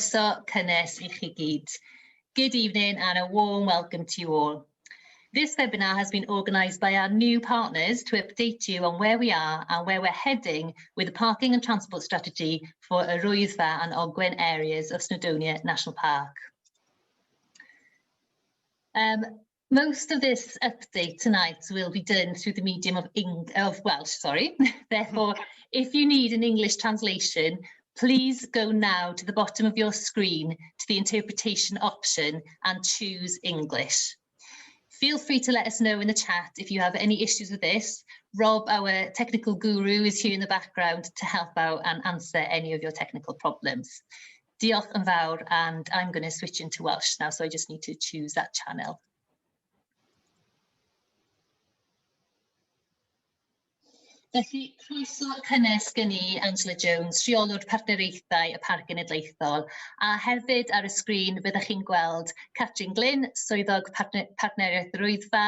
Croeso cynnes I chi gyd. Good evening and a warm welcome to you all. This webinar has been organised by our new partners to update you on where we are and where we're heading with the parking and transport strategy for y Wyddfa and Ogwen areas of Strategaeth National Park. Most of this update tonight will be done through the medium of Welsh, sorry. Therefore, if you need an English translation, please go now to the bottom of your screen to the interpretation option and choose English. Feel free to let us know in the chat if you have any issues with this. Rob, our technical guru, is here in the background to help out and answer any of your technical problems. Diolch yn fawr, and I'm going to switch into Welsh now, so I just need to choose that channel. Felly, croeso cynnes gen I, Angela Jones, rheolwr partneriaethau y Parc Genedlaethol, a hefyd ar y sgrin byddwch chi'n gweld Catrin Glyn, swyddog partneriaeth yr Wyddfa,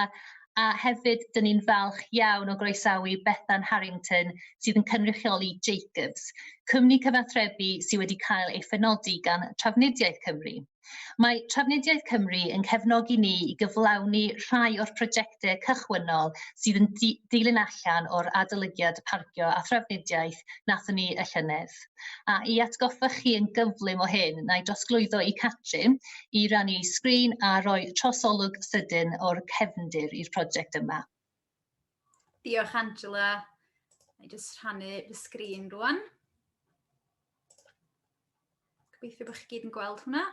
a hefyd dyn ni'n falch iawn o groesawu Bethan Harrington sydd yn cynrychioli Jacobs, cwmni cyfathrebu sydd wedi cael ei phenodi gan Trafnidiaeth Cymru. Mae Trafnidiaeth Cymru yn cefnogi ni I gyflawni rhai o'r prosiectau cychwynnol sydd yn dilyn allan o'r adolygiad Parcio a Thrafnidiaeth nathon ni y llynedd. A I atgoffa chi yn gyflym o hyn, na I drosglwyddo I Catrin I rannu sgrin a rhoi trosolwg sydyn o'r cefndir i'r prosiect yma. Diolch Angela. Na I just rhannu fy sgrin rwan. Gobeithio bod chi gyd yn gweld hwnna.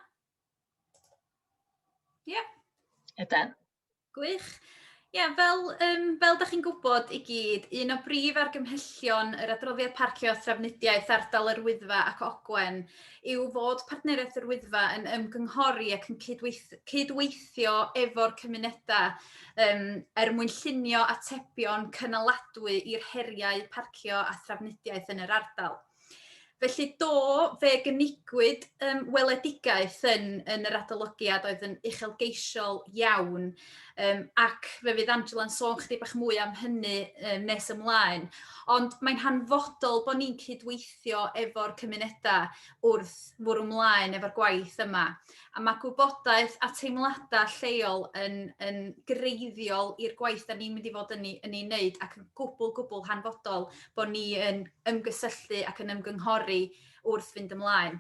Ie. Ydyn. Gwych. Ie, fel da chi'n gwybod I gyd, un o brif argymhellion yr adroddiad Parcio Thrafnidiaeth ardal yr Wyddfa ac Ogwen yw fod partneriaeth yr Wyddfa yn ymgynghori ac yn cydweithio efo'r cymunedau mwyn llunio atebion cynaladwy i'r heriau parcio a thrafnidiaeth yn yr ardal. Felly fe gynigwyd weledigaeth yn yr adolygiad oedd yn uchelgeisiol iawn ac fe fydd Angela'n sôn chydig bach mwy am hynny nes ymlaen. Ond mae'n hanfodol bod ni'n cydweithio efo'r cymunedau wrth fwrw ymlaen efo'r gwaith yma. A mae gwybodaeth a teimladau lleol yn greiddiol i'r gwaith da ni'n mynd I fod yn ei wneud ac yn gwbl hanfodol bod ni yn ymgysylltu ac yn ymgynghori wrth fynd ymlaen.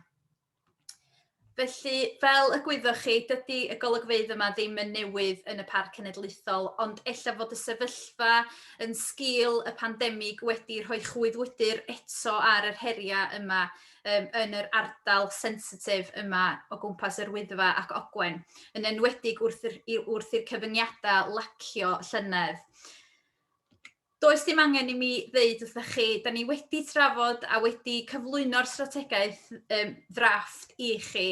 Felly, fel y gwyddoch chi, dydy y golygfeydd yma ddim yn newydd yn y Parc Cenedlaethol, ond ella fod y sefyllfa yn sgil y pandemig wedi rhoi chwyddwydyr eto ar yr heriau yma yn yr ardal sensitif yma o gwmpas yr Wyddfa ac Ogwen, yn enwedig wrth i'r cyfyngiadau lacio llynedd. Does dim angen I mi ddeud wrthych chi, da ni wedi trafod a wedi cyflwyno'r strategaeth ddrafft I chi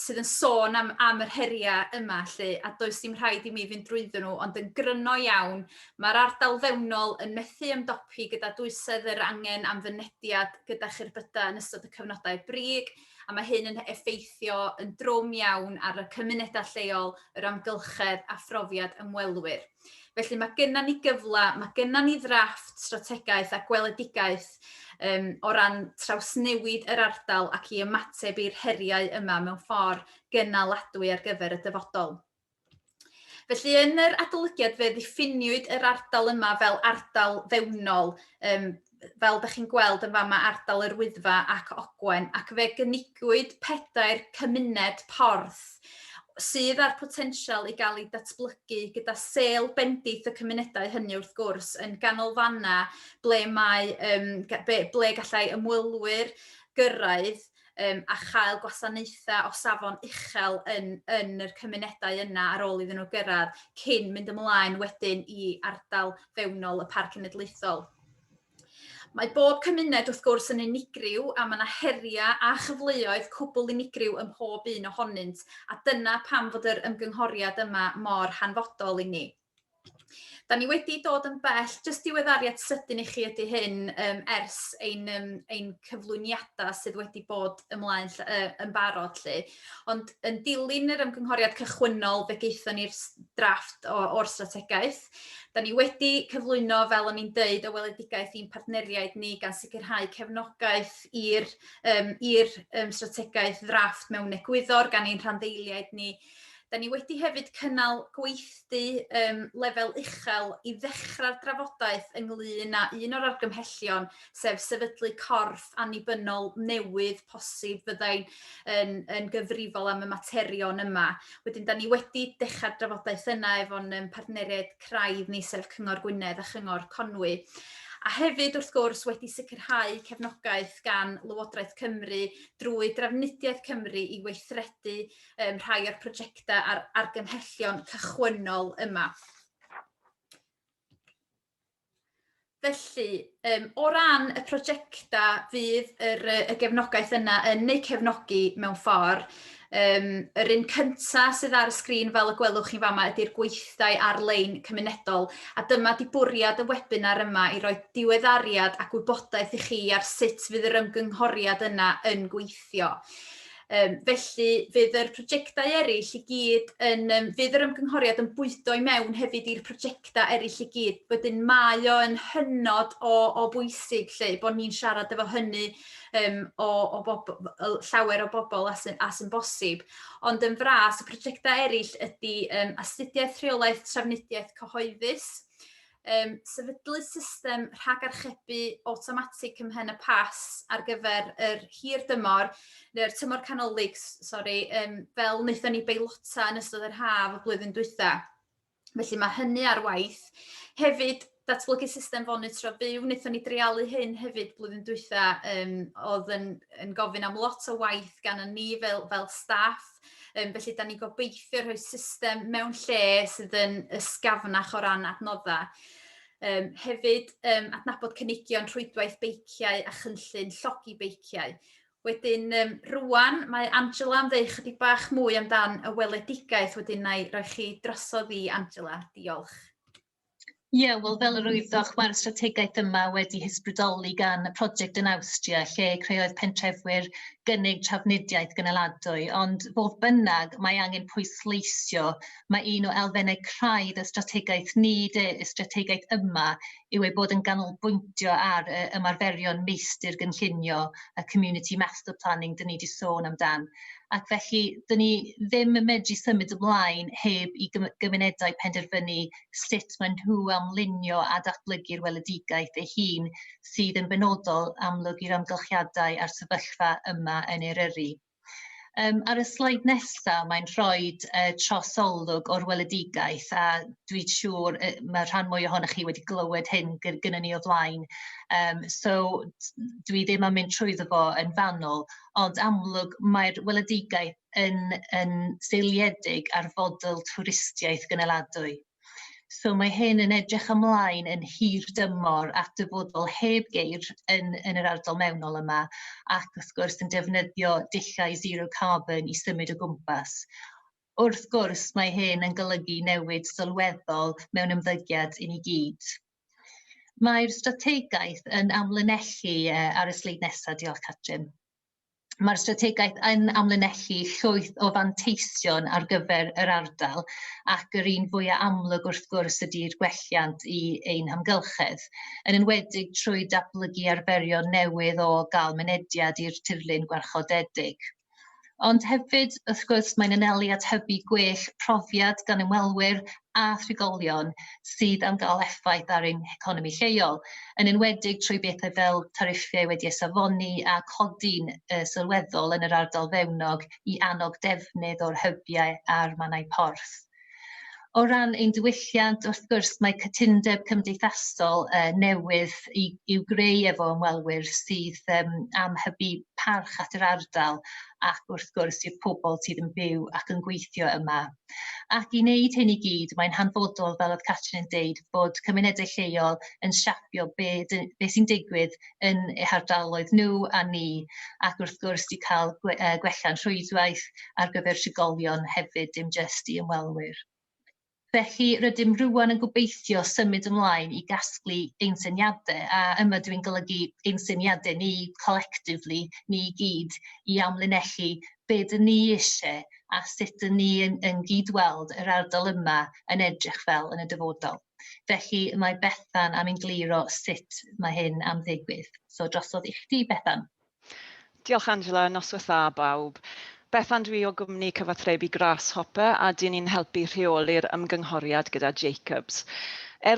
sydd yn sôn am yr heriau yma lle, a does dim rhaid I mi fynd drwyddyn nhw, ond yn gryno iawn, mae'r ardal fewnol yn methu ymdopi gyda dwysedd yr angen am fynediad gyda chyrbydau yn ystod y cyfnodau brig, a mae hyn yn effeithio yn drwm iawn ar y cymunedau lleol, yr amgylchedd a phrofiad ymwelwyr. Felly mae gennym ni gyfla, mae gennym ni ddrafft strategaeth a gweledigaeth o ran trawsnewid yr ardal ac I ymateb i'r heriau yma mewn ffordd gynaladwy ar gyfer y dyfodol. Felly yn yr adolygiad fe ddiffiniwyd yr ardal yma fel ardal fewnol, fel da chi'n gweld yn fama ardal yr Wyddfa ac Ogwen, ac fe gynigwyd 4 cymuned porth sydd â'r potensial I gael ei datblygu gyda sêl bendith y cymunedau hynny wrth gwrs yn ganolfanna ble gallai ymwelwyr gyrraedd a chael gwasanaethau o safon uchel yn yr cymunedau yna ar ôl iddyn nhw gyrraedd cyn mynd ymlaen wedyn I ardal fewnol y Parc Cenedlaethol. Mae bob cymuned wrth gwrs yn unigryw a mae yna heriau a chyfleoedd cwbl unigryw ym mhob un ohonynt a dyna pam fod yr ymgynghoriad yma mor hanfodol I ni. Da ni wedi dod yn bell, jyst diweddariad sydyn i chi ydy hyn ers ein cyflwyniadau sydd wedi bod ymlaen yn barod lle. Ond yn dilyn yr ymgynghoriad cychwynnol fe gaethon ni'r drafft o'r strategaeth. Da ni wedi cyflwyno, fel o'n i'n deud, o weledigaeth i'n partneriaid ni gan sicrhau cefnogaeth i'r strategaeth ddrafft mewn egwyddor gan ein rhandeiliaid ni. Da ni wedi hefyd cynnal gweithdy lefel uchel i ddechrau'r drafodaeth ynglyn â un o'r argymhellion, sef sefydlu corff annibynnol newydd posib fyddai'n yn gyfrifol am y materion yma. Wedyn, da ni wedi dechrau'r drafodaeth yna efo'n partneriaid craidd ni, sef Cyngor Gwynedd a Chyngor Conwy. A hefyd, wrth gwrs, wedi sicrhau cefnogaeth gan Lywodraeth Cymru drwy Drafnidiaeth Cymru i weithredu rhai o'r prosiectau a'r argymhellion cychwynnol yma. Felly, o ran y prosiectau fydd y gefnogaeth yna yn neu cefnogi mewn ffordd, yr un cyntaf sydd ar y sgrin fel y gwelwch chi fama ydy'r gweithdai ar-lein cymunedol, a dyma di bwriad y webinar yma i roi diweddariad ac wybodaeth i chi ar sut fydd yr ymgynghoriad yna yn gweithio. Felly fydd yr prosiectau eraill i gyd fydd yr ymgynghoriad yn bwydo i mewn hefyd i'r prosiectau eraill i gyd. Wedyn mae o yn hynod o bwysig lle bod ni'n siarad efo hynny llawer o bobl as yn bosib. Ond yn fras, y prosiectau eraill ydy astudiaeth rheolaeth trafnidiaeth cyhoeddus, sefydlu system rhagarchebu awtomatig ymhen y pas ar gyfer yr hir dymor, neu'r tymor canolig, fel wnaethon ni beilota yn ystod yr haf y blwyddyn dwytha. Felly mae hynny ar waith. Hefyd, datblygu system fonitro fyw, wnaethon ni dreialu hyn hefyd blwyddyn dwytha, oedd yn gofyn am lot o waith gan ni fel staff. Felly, da ni gobeithio rhoi system mewn lle sydd yn ysgafnach o ran adnoddau. Hefyd, adnabod cynigion rhwydwaith beiciau a chynllun llogi beiciau. Wedyn, rwan, mae Angela am ddweud chydig bach mwy amdan y weledigaeth, wedyn na i roi chi drosodd i Angela. Diolch. Ie, wel fel yr wyddwch, mae'r strategaeth yma wedi hysbrydoli gan y prosiect yn Awstria, lle creodd pentrefwyr gynnig trafnidiaeth gynaladwy, ond fodd bynnag mae angen pwysleisio, mae un o elfennau craidd y strategaeth ni, y strategaeth yma, yw ei bod yn ganolbwyntio ar ymarferion meistr gynllunio y community master planning dyn ni wedi sôn amdan. Ac felly, dyn ni ddim yn medru symud ymlaen heb i gymunedau penderfynu sut maen nhw amlunio a datblygu'r weledigaeth eu hun sydd yn benodol amlwg i'r amgylchiadau a'r sefyllfa yma yn Eryri. Ar y sleid nesaf, mae'n rhoi trosolwg o'r weledigaeth, a dwi'n siŵr mae rhan mwy ohonych chi wedi glywed hyn gyda ni o flaen. So, dwi ddim yn mynd trwyddo fo yn fanwl, ond amlwg mae'r weledigaeth yn seiliedig ar fodel twristiaeth gynaladwy. So mae hyn yn edrych ymlaen yn hir dymor at dyfodol heb geir yn yr ardal mewnol yma, ac wrth gwrs yn defnyddio dullau zero carbon i symud o gwmpas. Wrth gwrs mae hyn yn golygu newid sylweddol mewn ymddygiad i ni gyd. Mae'r strategaeth yn amlinellu ar y sleid nesaf, diolch Catrin. Mae'r strategaeth yn amlinellu llwyth o fanteision ar gyfer yr ardal, ac yr un fwyaf amlwg wrth gwrs ydy'r gwelliant i ein hamgylchedd, yn enwedig trwy datblygu arferion newydd o gael mynediad i'r tirlun gwarchodedig. Ond hefyd, wrth gwrs, mae'n anelu hybu gwell profiad gan ymwelwyr a thrigolion sydd am gael effaith ar ein economi lleol, yn enwedig trwy bethau fel tariffiau wedi safoni a codi'n sylweddol yn yr ardal fewnog i annog defnydd o'r hybiau a'r mannau porth. O ran ein diwylliant, wrth gwrs, mae cytundeb cymdeithasol newydd i'w greu efo ymwelwyr sydd am hybu parch at yr ardal ac wrth gwrs i'r pobl sydd yn byw ac yn gweithio yma. Ac i wneud hyn i gyd, mae'n hanfodol, fel oedd Catrin yn deud, bod cymunedau lleol yn siapio beth sy'n digwydd yn eu hardaloedd nhw a ni, ac wrth gwrs i cael gwelliant rhwydwaith ar gyfer trigolion hefyd, dim jyst i ymwelwyr. Felly rydym rwan yn gobeithio symud ymlaen I gasglu ein syniadau, a yma dwi'n golygu ein syniadau ni collectively, ni I gyd, I amlinellu be dyn ni eisiau a sut dyn ni yn gyd-weld yr ardal yma yn edrych fel yn y dyfodol. Felly mae Bethan am engliro sut mae hyn am ddigwydd. So drosodd I chdi, Bethan. Diolch Angela, noswaith dda bawb. Bethan dwi o gwmni cyfathrebu Grasshopper a dyn ni'n helpu rheoli'r ymgynghoriad gyda Jacobs.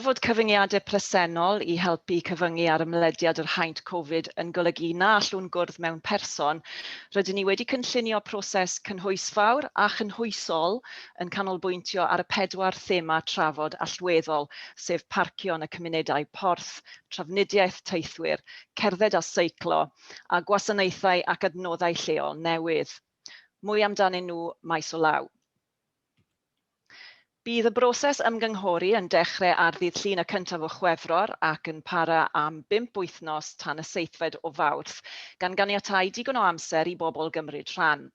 Fod cyfyngiadau presennol I helpu cyfyngu ar ymlediad yr haint Covid yn golygu na allwn gwrdd mewn person, rydyn ni wedi cynllunio proses cynhwysfawr a chynhwysol yn canolbwyntio ar y 4 thema trafod allweddol, sef parcio yn y cymunedau porth, trafnidiaeth teithwyr, cerdded a seiclo, a gwasanaethau ac adnoddau lleol newydd. Mwy amdanyn nhw maes o law. Bydd y broses ymgynghori yn dechrau ar ddydd Llun y 1 o Chwefror ac yn para am 5 wythnos tan y 7 o Fawrth, gan ganiatáu digon o amser I bobl gymryd rhan.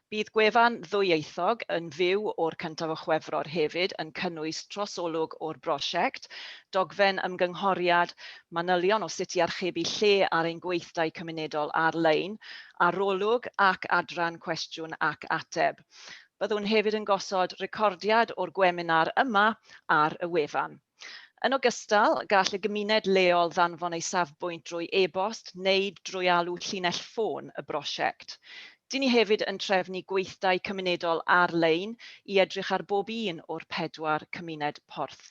Bydd gwefan ddwyieithog yn fyw o'r 1 o Chwefror hefyd yn cynnwys trosolwg o'r brosiect, dogfen ymgynghoriad, manylion o sut I archebu lle ar ein gweithdai cymunedol ar-lein, arolwg ac adran cwestiwn ac ateb. Byddwn hefyd yn gosod recordiad o'r gweminar yma ar y wefan. Yn ogystal, gall y gymuned leol ddanfon ei safbwynt drwy e-bost neu drwy alw llinell ffôn y brosiect. Dyn ni hefyd yn trefnu gweithdai cymunedol ar-lein I edrych ar bob un o'r 4 cymuned porth.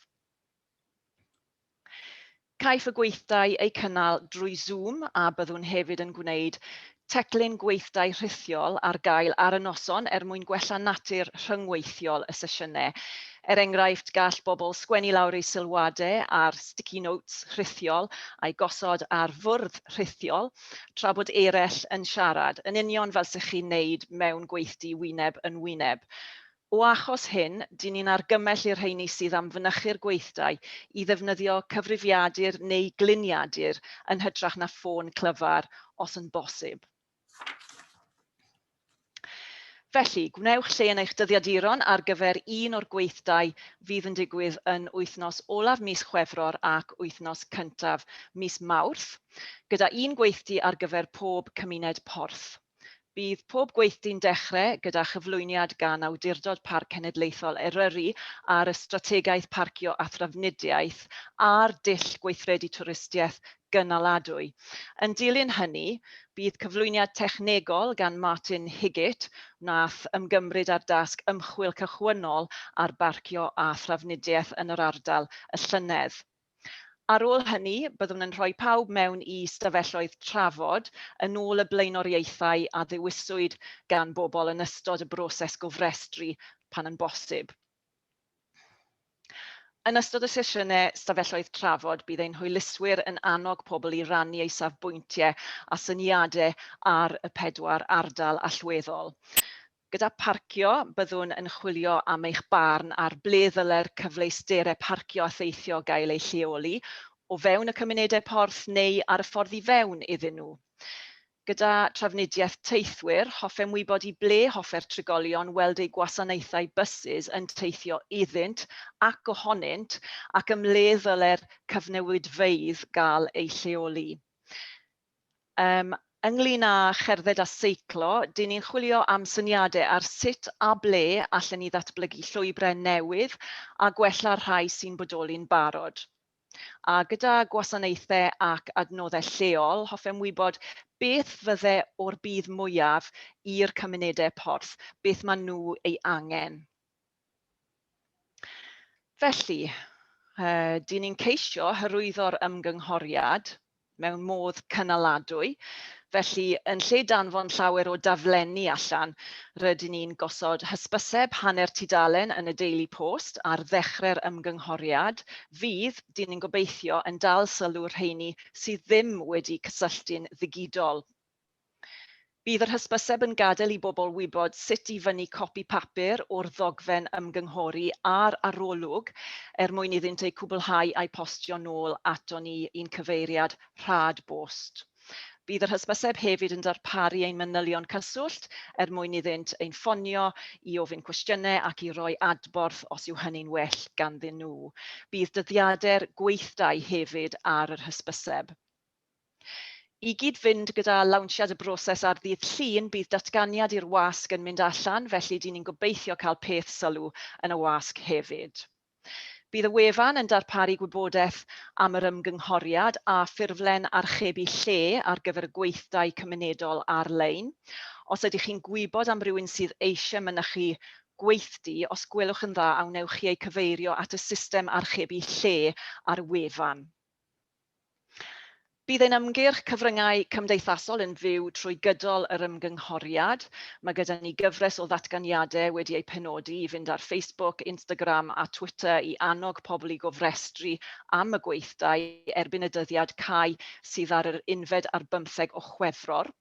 Caiff y gweithdai eu cynnal drwy Zoom a byddwn hefyd yn gwneud teclyn gweithdai rhithiol ar gael ar y noson mwyn gwella natur rhyngweithiol y sesiynau. Enghraifft, gall bobl sgwennu lawr eu sylwadau ar sticky notes rhithiol a'i gosod ar fwrdd rhithiol, tra bod eraill yn siarad, yn union fel sy'ch chi'n neud mewn gweithdy wyneb yn wyneb. O achos hyn, dyn ni'n argymell i'r rheini sydd am fynychu'r gweithdai I ddefnyddio cyfrifiadur neu gliniadur yn hytrach na ffôn clyfar os yn bosib. Felly, gwnewch lle yn eich dyddiaduron ar gyfer un o'r gweithdai fydd yn digwydd yn wythnos olaf mis Chwefror ac wythnos cyntaf mis Mawrth, gyda un gweithdy ar gyfer pob cymuned porth. Bydd pob gweithdy'n dechrau gyda chyflwyniad gan Awdurdod Parc Cenedlaethol Eryri ar y Strategaeth Parcio a Thrafnidiaeth a'r dull gweithredu twristiaeth gynaladwy. Yn dilyn hynny, bydd cyflwyniad technegol gan Martin Higgett wnaeth ymgymryd ar dasg ymchwil cychwynnol ar barcio a thrafnidiaeth yn yr ardal y llynedd. Ar ôl hynny, byddwn yn rhoi pawb mewn I stafelloedd trafod yn ôl y blaenoriaethau a ddewiswyd gan bobl yn ystod y broses gofrestru pan yn bosib. Yn ystod y sesiynau stafelloedd trafod, bydd ein hwyluswyr yn annog pobl I rannu eu safbwyntiau a syniadau ar y 4 ardal allweddol. Gyda parcio, byddwn yn chwilio am eich barn ar ble ddyle'r cyfleusterau parcio a theithio gael eu lleoli, o fewn y cymunedau porth neu ar y ffordd I fewn iddyn nhw. Gyda trafnidiaeth teithwyr, hoffem wybod I ble hoffer trigolion weld eu gwasanaethau bysys yn teithio iddynt ac ohonynt ac ym le ddyle'r cyfnewidfeydd gael eu lleoli. Ynglŷn â cherdded a seiclo, dyn ni'n chwilio am syniadau ar sut a ble allan ni ddatblygu llwybrau newydd a gwella rhai sy'n bodoli'n barod. A gyda gwasanaethau ac adnoddau lleol, hoffem wybod beth fydde o'r bydd mwyaf i'r cymunedau porth, beth maen nhw ei angen. Felly, dyn ni'n ceisio hyrwyddo'r ymgynghoriad mewn modd cynaladwy. Felly, yn lle danfon llawer o daflenni allan, rydyn ni'n gosod hysbyseb hanner tudalen yn y Daily Post ar ddechrau'r ymgynghoriad, fydd, dyn ni'n gobeithio, yn dal sylw'r rheini sydd ddim wedi cysylltu'n ddigidol. Bydd yr hysbyseb yn gadael I bobl wybod sut I fyny copi papur o'r ddogfen ymgynghori a'r arolwg mwyn iddynt eu cwblhau a'i postio nôl ato ni i'n cyfeiriad rhad bost. Bydd yr hysbyseb hefyd yn darparu ein manylion cyswllt mwyn iddynt ein ffonio, i ofyn cwestiynau ac i roi adborth os yw hynny'n well ganddyn nhw. Bydd dyddiadau'r gweithdai hefyd ar yr hysbyseb. I gyd fynd gyda lawnsiad y broses ar ddydd Llun, bydd datganiad i'r wasg yn mynd allan, felly dyn ni'n gobeithio cael peth sylw yn y wasg hefyd. Bydd y wefan yn darparu gwybodaeth am yr ymgynghoriad a ffurflen archebu lle ar gyfer y gweithdai cymunedol ar-lein. Os ydych chi'n gwybod am rywun sydd eisiau mynychu gweithdy, os gwelwch yn dda, awnewch chi eu cyfeirio at y system archebu lle ar y wefan. Bydd ein ymgyrch cyfryngau cymdeithasol yn fyw trwy gydol yr ymgynghoriad. Mae gyda ni gyfres o ddatganiadau wedi eu penodi i fynd ar Facebook, Instagram a Twitter i annog pobl i gofrestru am y gweithdai erbyn y dyddiad cau sydd ar yr 15 o Chwefror.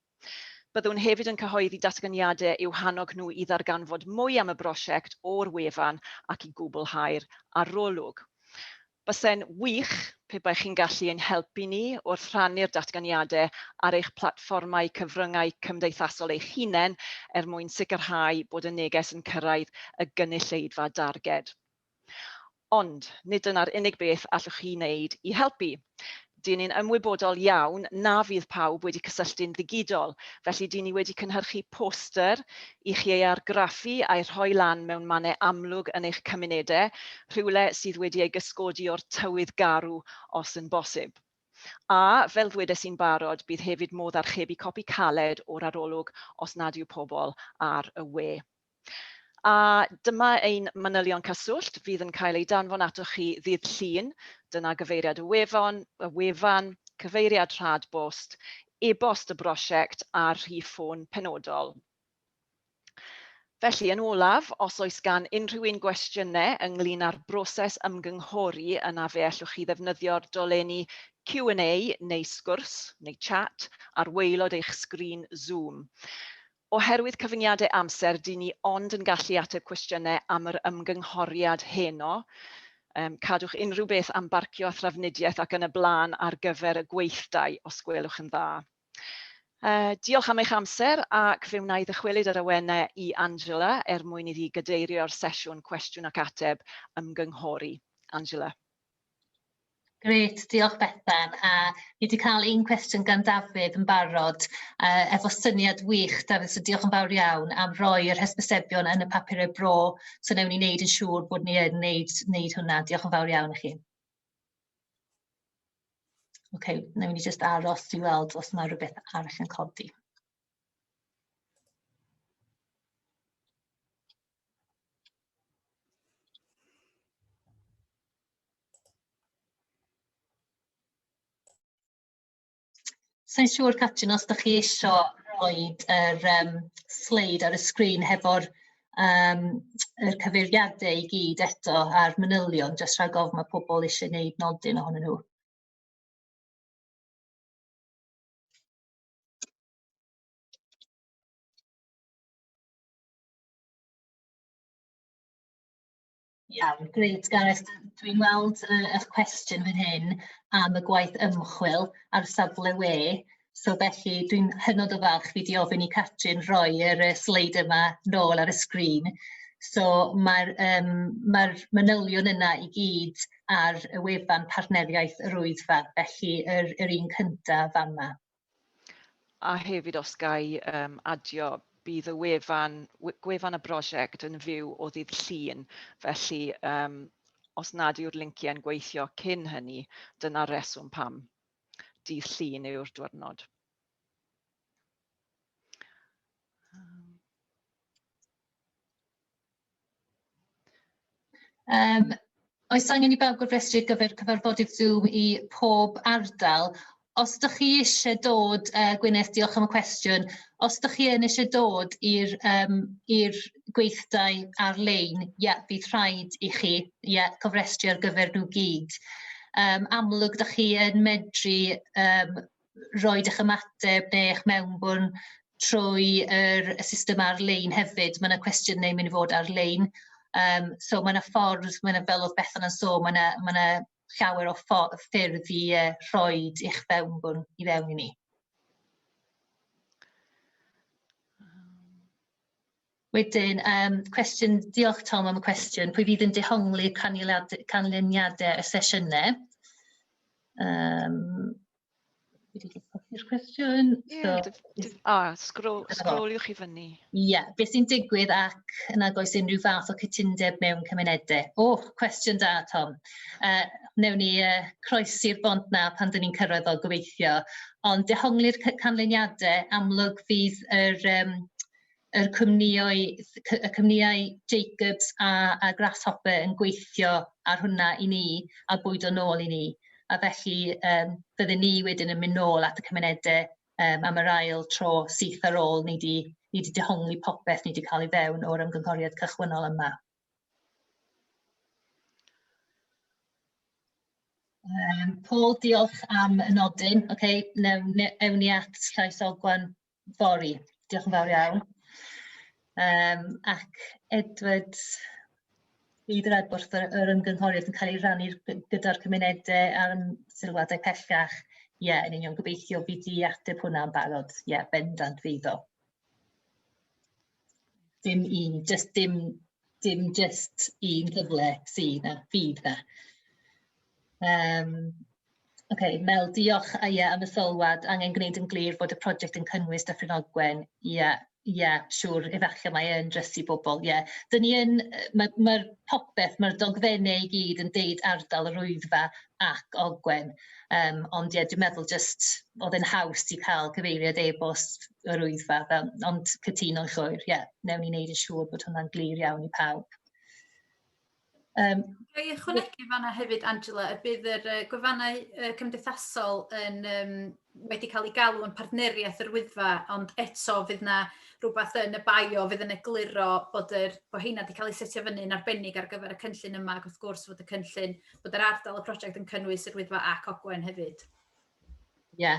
Byddwn hefyd yn cyhoeddi datganiadau i'w hannog nhw i ddarganfod mwy am y brosiect o'r wefan ac i gwblhau'r arolwg. Byse'n wych pe bai chi'n gallu ein helpu ni wrth rhannu'r datganiadau ar eich platfformau cyfryngau cymdeithasol eich hunain mwyn sicrhau bod y neges yn cyrraedd y gynulleidfa darged. Ond nid yna'r unig beth allwch chi wneud i helpu. Dyn ni'n ymwybodol iawn na fydd pawb wedi cysylltu'n ddigidol, felly dyn ni wedi cynhyrchu poster i chi ei argraffu a'i rhoi lan mewn mannau amlwg yn eich cymunedau, rhywle sydd wedi ei gysgodi o'r tywydd garw os yn bosib. A fel ddwedes i'n barod, bydd hefyd modd archebu copi caled o'r arolwg os nad yw pobl ar y we. A dyma ein manylion cyswllt fydd yn cael ei danfon atoch chi ddydd Llun. Dyna gyfeiriad y wefan, cyfeiriad rhad bost, e-bost y brosiect a rhif ffôn penodol. Felly, yn olaf, os oes gan unrhyw un gwestiynau ynglyn â'r broses ymgynghori, yna fe allwch chi ddefnyddio'r dolenni Q&A neu sgwrs neu chat ar waelod eich sgrin Zoom. Oherwydd cyfyngiadau amser, dyn ni ond yn gallu ateb cwestiynau am yr ymgynghoriad heno. Cadwch unrhyw beth am barcio a thrafnidiaeth ac yn y blaen ar gyfer y gweithdai os gwelwch yn dda. Diolch am eich amser ac fe wna i ddychwelyd yr awennau i Angela mwyn iddi gadeirio'r sesiwn cwestiwn ac ateb ymgynghori. Angela. Grêt, diolch Bethan. A ni wedi cael un cwestiwn gan Dafydd yn barod efo syniad wych, Dafydd, so diolch yn fawr iawn am roi'r hysbysebion yn y papurau bro, so newn ni wneud yn siŵr bod ni yn wneud hwnna. Diolch yn fawr iawn i chi. OK, newn ni jyst aros i weld os mae rhywbeth arall yn codi. Sa'n siŵr, Catrin, os ydych chi eisiau rhoi sleid ar y sgrin hefo'r cyfeiriadau i gyd eto a'r manylion, jyst rhag ofn mae pobl eisiau gwneud nodyn ohonyn nhw. Iawn, grêt, Gareth. Dwi'n weld eich cwestiwn fan hyn am y gwaith ymchwil ar safle we. So felly dwi'n hynod o falch fi di ofyn i Catrin roi'r sleid yma nôl ar y sgrin. So mae'r manylion yna i gyd ar y wefan partneriaeth yr Wyddfa, felly yr un cyntaf fama. A hefyd os gai adio, bydd y gwefan y brosiect yn fyw o ddydd Llun, felly os nad yw'r linciau'n gweithio cyn hynny, dyna'r reswm pam dydd Llun yw'r diwrnod. Oes angen i bawb gofrestru gyfer cyfarfodydd Zoom i pob ardal. Os ydych chi eisiau dod, Gwyneth, diolch am y cwestiwn, os ydych chi eisiau dod i'r gweithdai ar-lein, bydd rhaid i chi cofrestru ar gyfer nhw gyd. Amlwg, ydych chi yn medru rhoi eich ymateb neu eich mewnbwn trwy y system ar-lein hefyd. Mae yna cwestiynau mynd i fod ar-lein. So mae yna ffordd, fel oedd Bethan yn sôn, mae yna, llawer o ffyrdd i rhoi eich fewnbwn i fewn i ni. Wedyn, cwestiwn, diolch Tom am y cwestiwn, pwy fydd yn dehongli canlyniadau y sesiynau? Wedi colli'r cwestiwn. Sgroliwch i fyny. Ie, beth sy'n digwydd ac nag oes unrhyw fath o cytundeb mewn cymunedau? Cwestiwn da, Tom. Newn ni croesi'r bont na pan dyn ni'n cyrraedd o gobeithio. Ond dehongli'r canlyniadau amlwg fydd y cwmnïau Jacobs a Grasshopper yn gweithio ar hwnna i ni a bwydo nôl i ni. A felly byddwn ni wedyn yn mynd nôl at y cymunedau am yr ail tro syth ar ôl ni wedi dehongli popeth ni wedi cael ei fewn o'r ymgynghoriad cychwynnol yma. Paul, diolch am y nodyn. Ewn ni at llais Ogwen Fori. Diolch yn fawr iawn. Ac Edward, bydd yr adborth yr ymgynghoriad yn cael ei rannu gyda'r cymunedau a'r sylwadau pellach. Ie, yn union gobeithio bydd i ateb hwnna yn barod. Ie, bendant fydd o. Dim un cyfle sydd na, fydd na. Mel, diolch am y sylwad. Angen gwneud yn glir bod y prosiect yn cynnwys Dyffryn Ogwen. Ie, siwr, efallai mae yn drysu bobl, ie. Mae'r popeth, mae'r dogfennau i gyd yn deud ardal yr Wyddfa ac Ogwen. Ond ie, dwi'n meddwl oedd yn haws i cael cyfeiriad e-bost yr Wyddfa, ond cytuno'n llwyr, ie. Newn ni wneud yn siŵr bod hwnna'n glir iawn i pawb. Gai ychwanegu fanna hefyd, Angela, y bydd yr gwefannau cymdeithasol wedi cael ei galw yn partneriaeth yr Wyddfa, ond eto fydd na rhywbeth yn y bio fydd yn egluro bod heina wedi cael ei setio fyny'n arbennig ar gyfer y cynllun yma, ac wrth gwrs fod y cynllun, bod yr ardal y prosiect yn cynnwys yr Wyddfa ac Ogwen hefyd. Ie.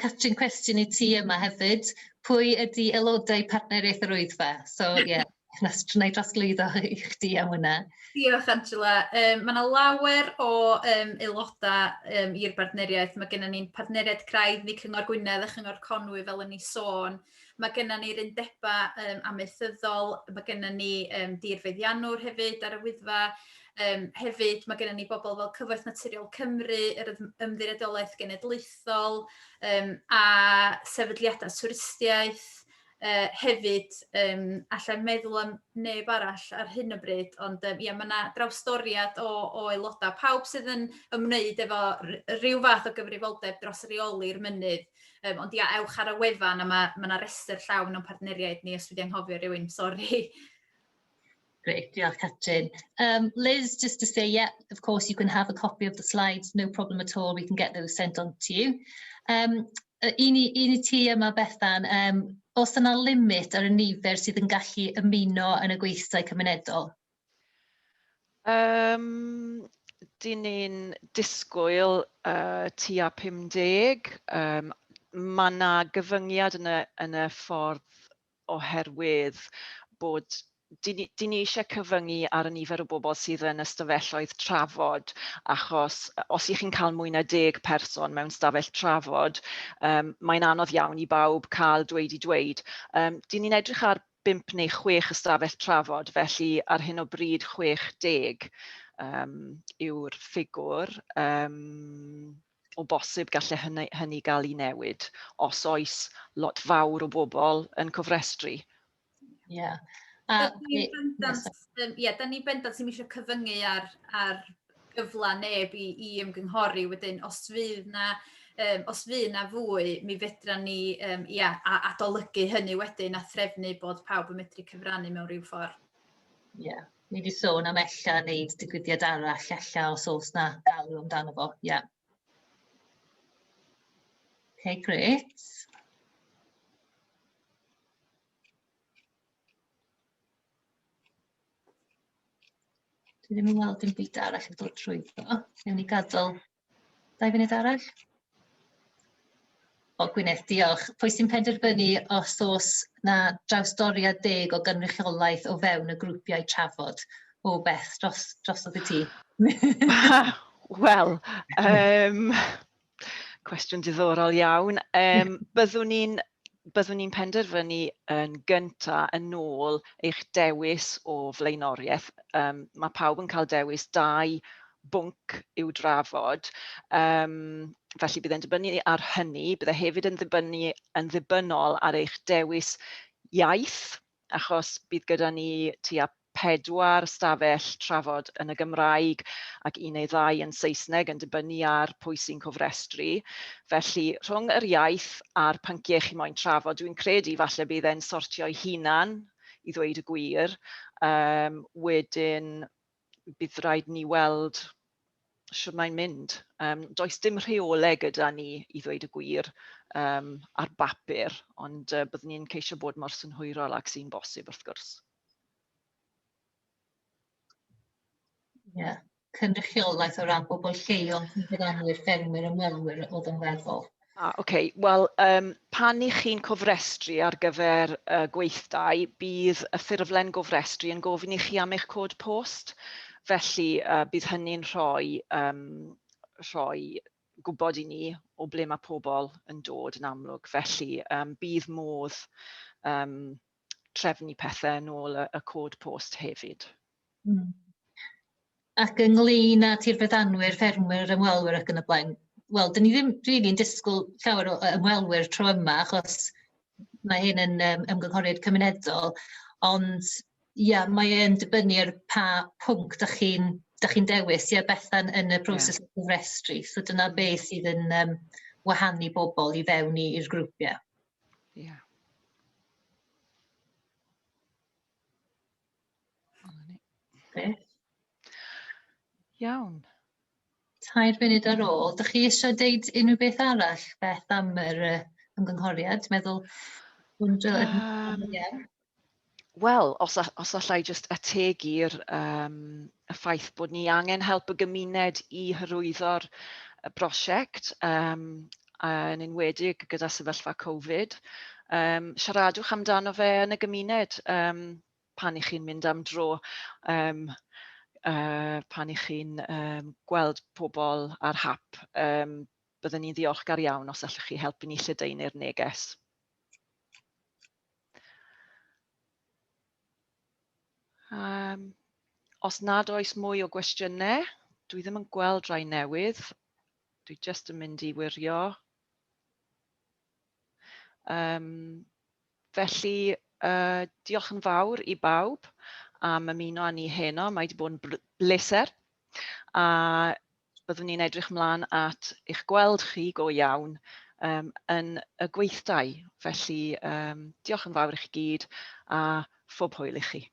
Catrin, cwestiwn i ti yma hefyd. Pwy ydy aelodau partneriaeth yr Wyddfa? So, ie. Nai drosglwyddo i chdi am hwnna. Diolch, Angela. Mae yna lawer o aelodau i'r partneriaeth. Mae gennym ni'n partneriaeth craidd ni Cyngor Gwynedd a Chyngor Conwy fel yn ei sôn. Mae gennym ni'r undebau amaethyddol. Mae gennym ni dirfeiddianwr hefyd ar y Wyddfa. Hefyd, mae gennym ni bobl fel Cyfoeth Naturiol Cymru, yr Ymddiriedolaeth Genedlaethol a sefydliadau twristiaeth. Hefyd, allai'n meddwl am neb arall ar hyn o bryd, ond mae yna drawstoriad o aelodau. Pawb sydd yn ymwneud efo rhyw fath o gyfrifoldeb dros reoli'r mynydd. Ond ewch ar y wefan a mae yna restr llawn o'n partneriaid ni, os wedi anghofio rhywun, sori. Great, diolch Catrin. Liz, just to say, yeah, of course you can have a copy of the slides, no problem at all, we can get those sent on to you. Un i ti yma Bethan, oes yna limit ar y nifer sydd yn gallu ymuno yn y gweithdai cymunedol? Dyn ni'n disgwyl tua 50. Mae yna gyfyngiad yn y ffordd oherwydd bod dyn ni eisiau cyfyngu ar y nifer o bobl sydd yn ystafelloedd trafod, achos os ych chi'n cael mwy na 10 person mewn stafell trafod, mae'n anodd iawn i bawb cael dweud i dweud. Dyn ni'n edrych ar 5 neu 6 ystafell trafod, felly ar hyn o bryd 60 yw'r ffigwr. O bosib gallai hynny gael ei newid, os oes lot fawr o bobl yn cofrestru. Ie. Da ni bendant sy'n eisiau cyfyngu ar gyfla neb i ymgynghori wedyn, os fydd na fwy, mi fedra ni adolygu hynny wedyn a threfnu bod pawb yn medru cyfrannu mewn rhyw ffordd. Ie, ni wedi sôn am ella wneud digwyddiad arall ella os oes na galw amdano fo, ie. Okay, great. Dwi ddim yn weld dim byd arall yn dod trwyddo. Newn ni gadael 2 funud arall. O, Gwyneth, diolch. Pwy sy'n penderfynu os oes na drawstoriad 10 o gynrychiolaeth o fewn y grwpiau trafod? O, Beth, drosodd i ti. Wel, cwestiwn diddorol iawn. Byddwn ni'n byddwn ni'n penderfynu yn gynta yn ôl eich dewis o flaenoriaeth. Mae pawb yn cael dewis 2 bwnc i'w drafod. Felly bydd e'n dibynnu ar hynny. Bydd e hefyd yn ddibynnol ar eich dewis iaith, achos bydd gyda ni tua 4 stafell trafod yn y Gymraeg ac 1 neu 2 yn Saesneg yn dibynnu ar pwy sy'n cofrestru. Felly rhwng yr iaith a'r pynciau chi moyn trafod, dwi'n credu falle bydd e'n sortio ei hunan i ddweud y gwir. Wedyn bydd rhaid ni weld sut mae'n mynd. Does dim rheolau gyda ni i ddweud y gwir ar bapur, ond byddwn ni'n ceisio bod mor synhwyrol ac sy'n bosib wrth gwrs. Ie, cynrychiolaeth o ran bobl lleol, cyfranwyr, ffermwyr, ymwelwyr oedd yn feddwl. Okay. Wel, pan i chi'n cofrestru ar gyfer gweithdai, bydd y ffurflen gofrestru yn gofyn i chi am eich cod post. Felly bydd hynny'n rhoi gwybod i ni o ble mae pobl yn dod yn amlwg. Felly bydd modd trefnu pethau yn ôl y cod post hefyd. Ac ynglyn â tirfeddanwyr, ffermwyr, ymwelwyr ac yn y blaen, wel, dyn ni ddim rili'n disgwyl llawer o ymwelwyr tro yma, achos mae hyn yn ymgynghoriad cymunedol, ond ia, mae e'n dibynnu ar pa pwnc dach chi'n dewis, ia, bethan yn y proses o gyfrestru. So dyna beth sydd yn wahanu bobl i fewn i'r grwpiau. Ie. Iawn. 2 munud ar ôl. Dych chi eisiau deud unrhyw beth arall, Beth, am yr ymgynghoriad? Meddwl Wel, os allai jyst ategu'r y ffaith bod ni angen help y gymuned i hyrwyddo'r y brosiect, yn enwedig gyda sefyllfa Covid. Siaradwch amdano fe yn y gymuned pan i chi'n mynd am dro, pan i chi'n gweld pobl ar hap. Byddwn ni'n ddiolchgar iawn os allwch chi helpu ni lledaenu'r neges. Os nad oes mwy o gwestiynau, dwi ddim yn gweld rai newydd. Dwi jyst yn mynd i wirio. Felly, diolch yn fawr i bawb am ymuno â ni heno. Mae wedi bod yn bleser. A byddwn ni'n edrych ymlaen at eich gweld chi go iawn yn y gweithdai. Felly, diolch yn fawr i chi gyd a phob hwyl i chi.